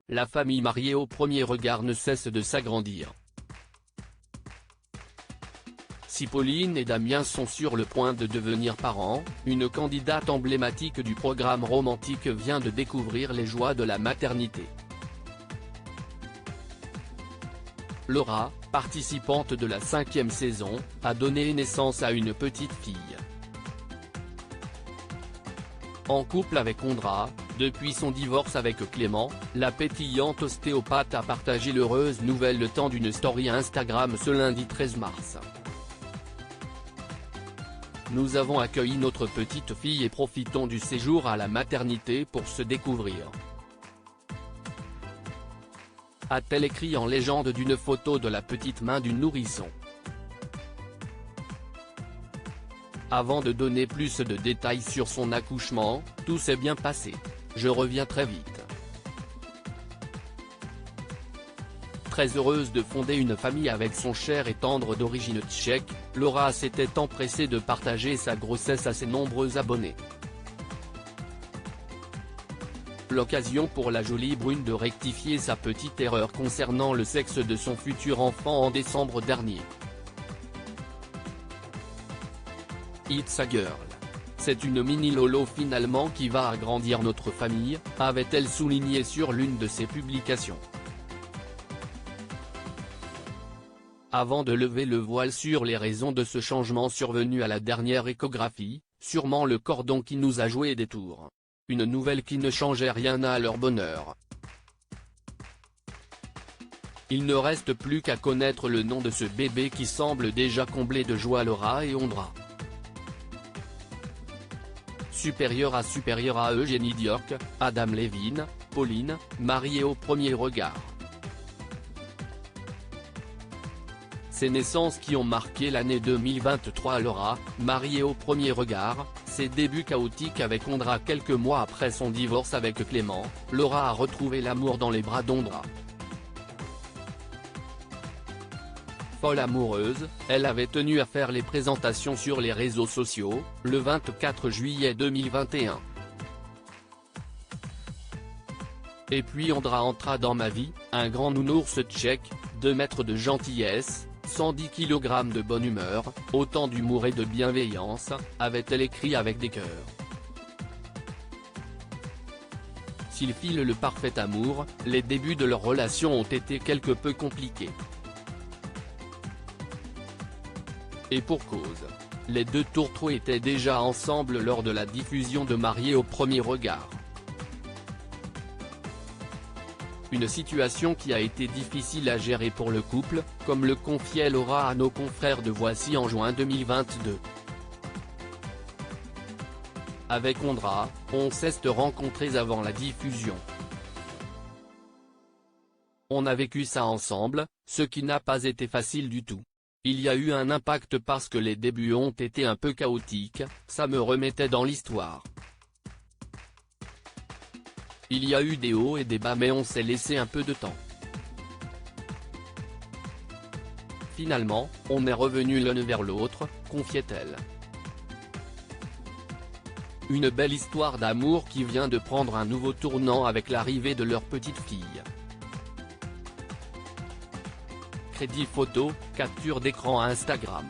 la famille mariée au premier regard ne cesse de s'agrandir. Si Pauline et Damien sont sur le point de devenir parents, une candidate emblématique du programme romantique vient de découvrir les joies de la maternité. Laura, participante de la 5e saison, a donné naissance à une petite fille. En couple avec Ondra, depuis son divorce avec Clément, la pétillante ostéopathe a partagé l'heureuse nouvelle le temps d'une story Instagram ce lundi 13 mars. Nous avons accueilli notre petite fille et profitons du séjour à la maternité pour se découvrir, a-t-elle écrit en légende d'une photo de la petite main du nourrisson. Avant de donner plus de détails sur son accouchement, tout s'est bien passé. Je reviens très vite. Très heureuse de fonder une famille avec son cher et tendre d'origine tchèque, Laura s'était empressée de partager sa grossesse à ses nombreux abonnés. L'occasion pour la jolie brune de rectifier sa petite erreur concernant le sexe de son futur enfant en décembre dernier. It's a girl. C'est une mini Lolo finalement qui va agrandir notre famille, avait-elle souligné sur l'une de ses publications. Avant de lever le voile sur les raisons de ce changement survenu à la dernière échographie, sûrement le cordon qui nous a joué des tours. Une nouvelle qui ne changeait rien à leur bonheur. Il ne reste plus qu'à connaître le nom de ce bébé qui semble déjà comblé de joie. Laura et Ondra. Supérieur à Eugénie Diorc, Adam Levine, Pauline, mariée au premier regard. Ces naissances qui ont marqué l'année 2023. Laura, mariée au premier regard, ses débuts chaotiques avec Ondra. Quelques mois après son divorce avec Clément, Laura a retrouvé l'amour dans les bras d'Ondra. Folle amoureuse, elle avait tenu à faire les présentations sur les réseaux sociaux, le 24 juillet 2021. Et puis Ondra entra dans ma vie, un grand nounours tchèque, 2 mètres de gentillesse, 110 kg de bonne humeur, autant d'humour et de bienveillance, avait-elle écrit avec des cœurs. S'ils filent le parfait amour, les débuts de leur relation ont été quelque peu compliqués. Et pour cause. Les deux tourtereaux étaient déjà ensemble lors de la diffusion de Mariés au premier regard. Une situation qui a été difficile à gérer pour le couple, comme le confiait Laura à nos confrères de Voici en juin 2022. Avec Ondra, on s'est rencontrés avant la diffusion. On a vécu ça ensemble, ce qui n'a pas été facile du tout. Il y a eu un impact parce que les débuts ont été un peu chaotiques, ça me remettait dans l'histoire. Il y a eu des hauts et des bas mais on s'est laissé un peu de temps. Finalement, on est revenus l'un vers l'autre, confiait-elle. Une belle histoire d'amour qui vient de prendre un nouveau tournant avec l'arrivée de leur petite fille. Crédit photo, capture d'écran Instagram.